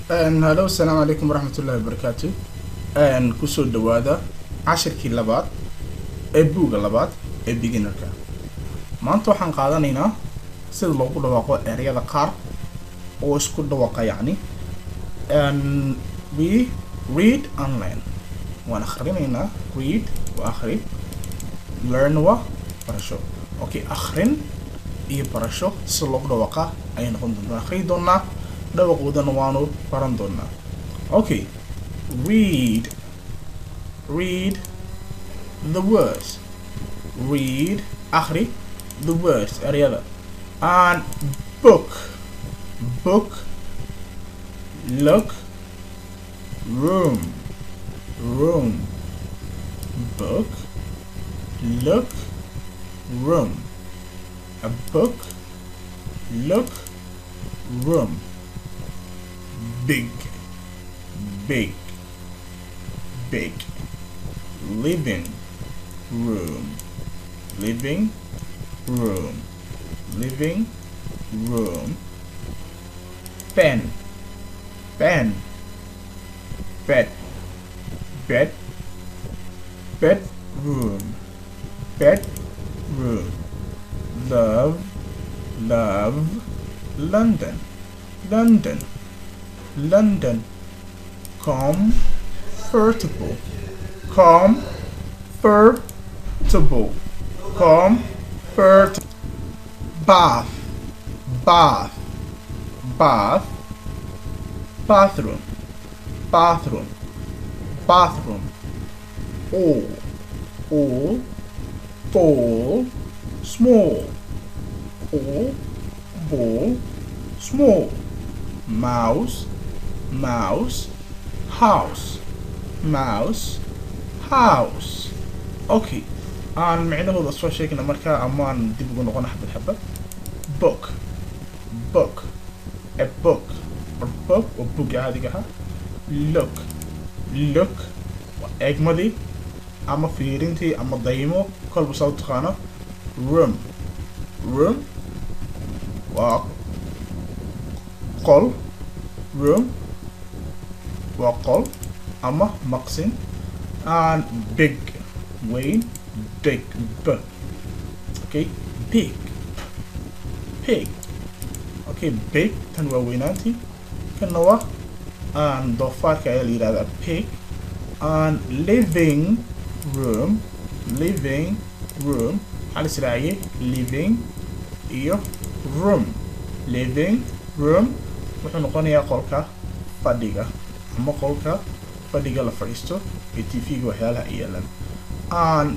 Hello, السلام عليكم ورحمة الله وبركاته. كسر دوادا 10 كيلوات بوغا لبات beginner ka. maanta waxaan qaadanaynaa sida loogu dhawaaqo ereyada qaar oo isku dhawaaqa yani we read and learn. waan akhrinaynaa read waa akhri, learn waa barasho. okay, akhrin iyo barasho sida loogu dhawaaqa ayay noqon doontaa. akhri doonaa dhawaqoodana waanu baran doonaa. okay, read the words. read akhri the words ereyada. and book look room book look room. a book look room. big living room pen bedroom love London comfortable bath bathroom all ball small mouse house. okay, aan micnahooda soo sheegna markaa amaan dib ugu noqon xabad book a book oo book caadiga ah. look waa eegmadii ama fiirintii ama daymo kolba saa u taqaano. room waa qol. room waa qol ama maqsin. and big weyn big okay, big okay, big tan waa weynaantii. kana waa doofaarka ayaa la yidhahdaa pig. and living room waxaa la israaciyay living iyo room. living room wuxuu noqonayaa qolka fadhiga ama qolka fadhiga la fadhiisto ee tv-ga waxyaalaha ay yeelan. and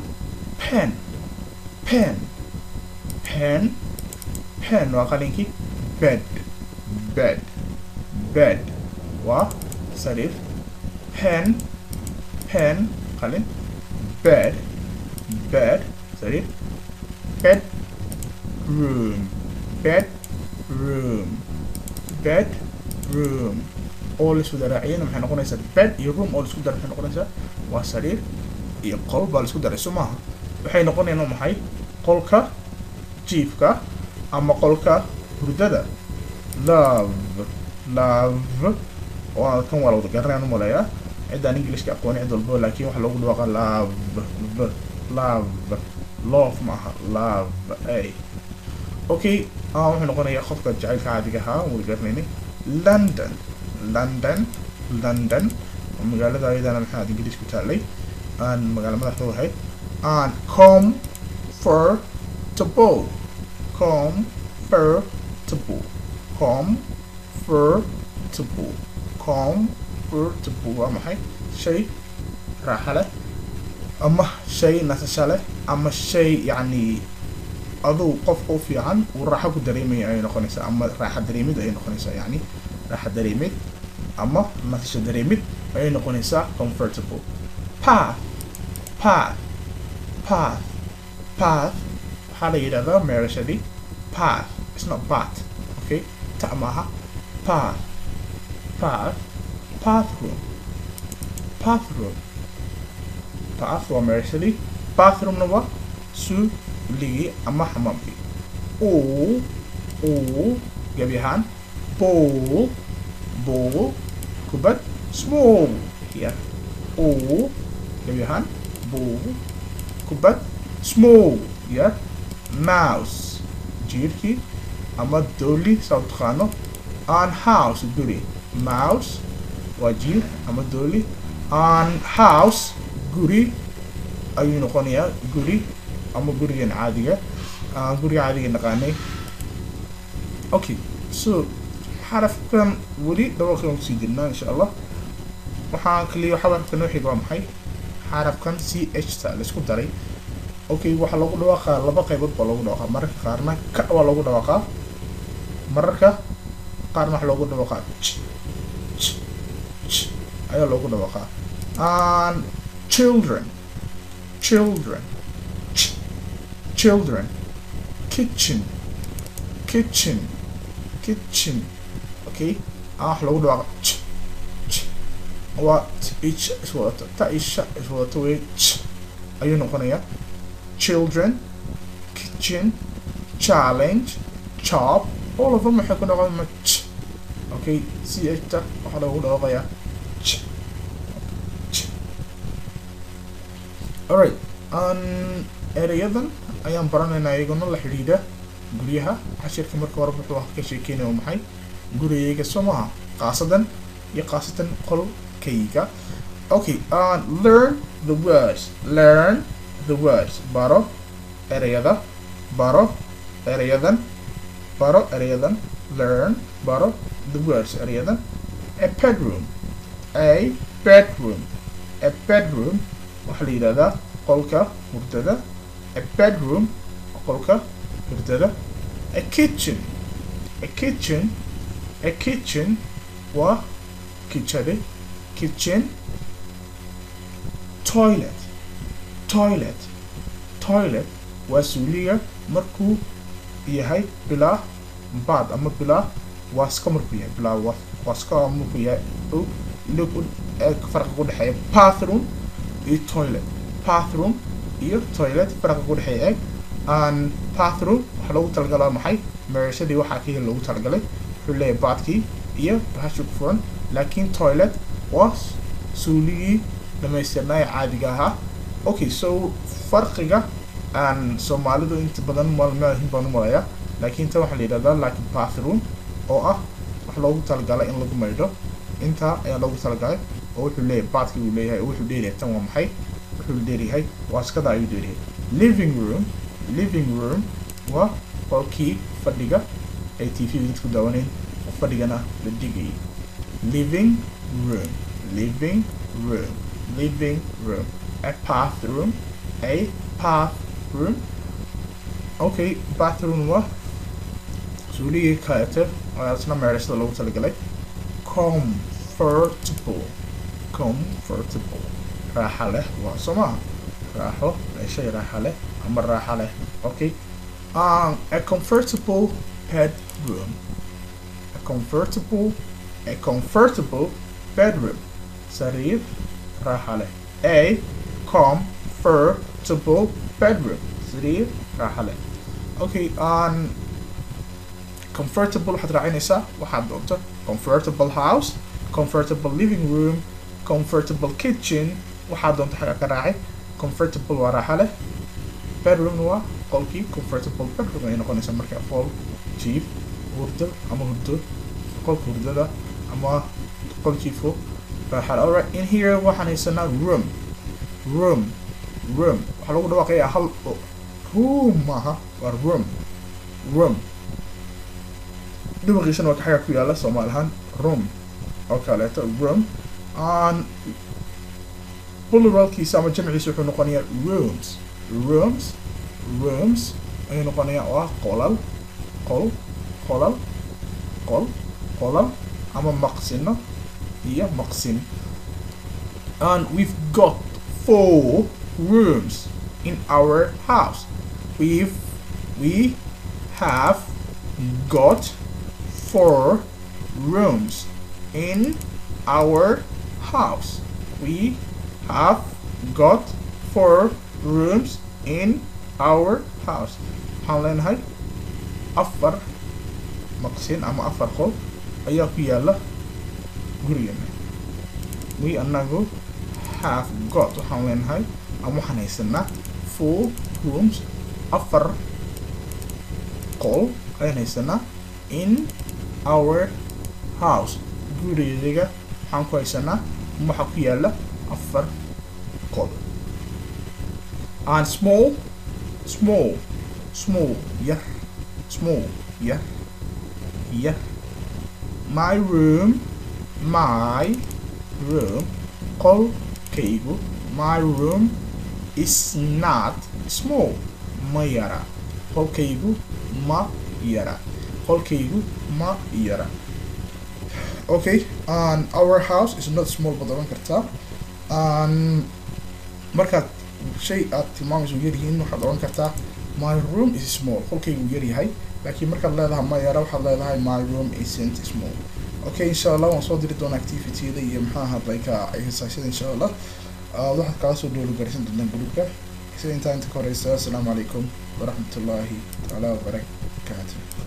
pen waa qalinkii. bed waa sariir. pen qalin. bed sariir. bedroom oo la isku daraaciyana maxay noqonaysaa bed iyo room oo la isku daray maxay noqonaysaa waa sariir iyo qol baa la isku daray soo maaha. waxay noqonayaan maxay qolka jiifka ama qolka hurdada. love waa kan waa la wada garanayaan u maleeyaa ciddaan ingilishka aqooni cid walbo, laakiin waxa loogu dhawaaqa love maaha love. okay, wuxuu noqonayaa qofka jacaylka caadiga ahaa wada garanaynay. london magaalada ayadana maxaa ingiliis ku taalay aan magaalo madaxda ahayd. and comfortable waa maxay shay raaxa leh ama shay nasasho leh ama shay yani aduu qofka u fiican uu raaxo ku dareemaya ayay noqonaysaa ama raaxa dareemid ayay noqonaysaa. yani raaxa dareemid ama nasasho dareemid ayay noqonaysaa comfortable. path waxaa la yidhahdaa meerashadii path. it's not bath. okay, ta maaha. bathroom waa meerashadii. bathroomna waa suuligii ama xamaamkii. gebi ahaan bowl kubad small here oo gabiyahan buu kubad small here mouse jiirkii ama dooli saa taqaano on house guri mouse waa jiir ama dooli on house guri ayuu noqonayaa guri ama gurigan caadiga guriga caadiga naqaanay okay so xarafkan weli dhawaaqan ku sii jirnaa insha Allah waxaan kaliya xarafkan wixii waa maxay xarafkan ch ta la isku daray okay waxa lagu dhawaaqaa laba qaybood baa lagu dhawaaqaa mararka qaarna ka waa lagu dhawaaqaa mararka qaarna waxa lagu dhawaaqaa ayaa lagu dhawaaqaa children children children kitchen kitchen kitchen okay waxa lagu dhawaaqaa what each is what ta isha is what way ayuu noqonayaa children kitchen challenge chop all of them waxay ku noqon much okay ch ta waxa lagu dhawaaqayaa alright erayadan ayaan baranaynaa iyaguna la xidhiidha guryaha cashirka marka hore wuxuu ka sheekeynaya maxay guriyayga Soomaha qaasadan iyo qaasatan qolkayga okay learn the words baro erayada baro erayadan learn baro the words erayadan a bedroom waxa la yiraahdaa qolka hurdada a bedroom qolka hurdada a kitchen waa kitchen toilet waa suuliga markuu yahay bilaa baad ama bilaa waaska markuu yahay bilaa waaska markuu yahay farqa u dhaxeeya bathroom iyo toilet farqa u dhaxeeya bathroom waxa lagu talagalay maxay meeshadii waxa kaliya lagu talagalay wuxuu leeyahay baadkii iyo bahashu ku furan laakiin toilet waa suuligii dhamaystirnaa caadiga ahaa okay so farqiga Soomaalidu inta badan maalmahin baan u malaya laakiin tan waxa la yiraahdaa like bathroom oo ah wax loogu talagalay in lagu maydho inta ayaa loogu talagalay oo wuxuu leeyahay baadkii uu leeyahay oo wuxuu dheeryahay tan waa maxay wuxuu dheeryahay waaskada ayuu dheeryahay living room waa qolkii fadhiga ay TV dadku daawaneen fadhigana la dhigay living room a bathroom okay bathroom waa suuligii kaleete isna meerashada loogu talagalay comfortable raaxa leh waa Soomaha raaxo shay raaxa leh ama raaxa leh okay a comfortable bedroom sariir raaxa leh a comfortable bedroom sariir raaxa leh okay comfortable waxaad raacinaysaa waxaad doonto comfortable house comfortable living room comfortable kitchen waxaad doonto xaga ka raacay comfortable waa raaxa leh bedroom waa qolkii comfortable bedroom ay noqonaysaa marka qol jiif hurdo ama hurdo qolka hurdada ama qol jiifo raaxa leh alright in here waxaan haysanaa room waxa lagu dhawaaqayaa hal room maaha waa room dhawaqiisana waa ka xaga ku yaala Soomaali ahaan room oo kaleeto room pluralkiisa ama jamciisa wuxuu noqonayaa rooms ayuu noqonayaa oo ah qolal ama maqsino iyo maqsin and we've got 4 rooms in our house we have got 4 rooms in our house we have got 4 rooms in our house waxaan leenahay 4 maqsin ama 4 qol ayaa ku yaala gurigeena we anagu have got waxaan leenahay ama waxaan haysanaa 4 rooms afar qol ayaan haysanaa in our house guriga waxaan ku haysanaa waxa ku yaala afar qol and small yeah my room qolkaygu my room is not small ma yara qolkaygu ma yara okay and our house is not small baad oran kartaa markaad shay aad tilmaamayso yaryihiin waxaad oran kartaa my room is small qolkaygu yaryahay laakiin markaad leedahay ma yara waxaad leedahay my room isn't small okay insha allah waan soo diri doonaa activity-da iyo maxaa hadlay ka exercise-da insha allah waxaad kala soo dhowrgaraysan doontaan gruupka sida intaa inta ka horeysa assalaamu calaykum waraxmatullaahi taala wabarakaatuh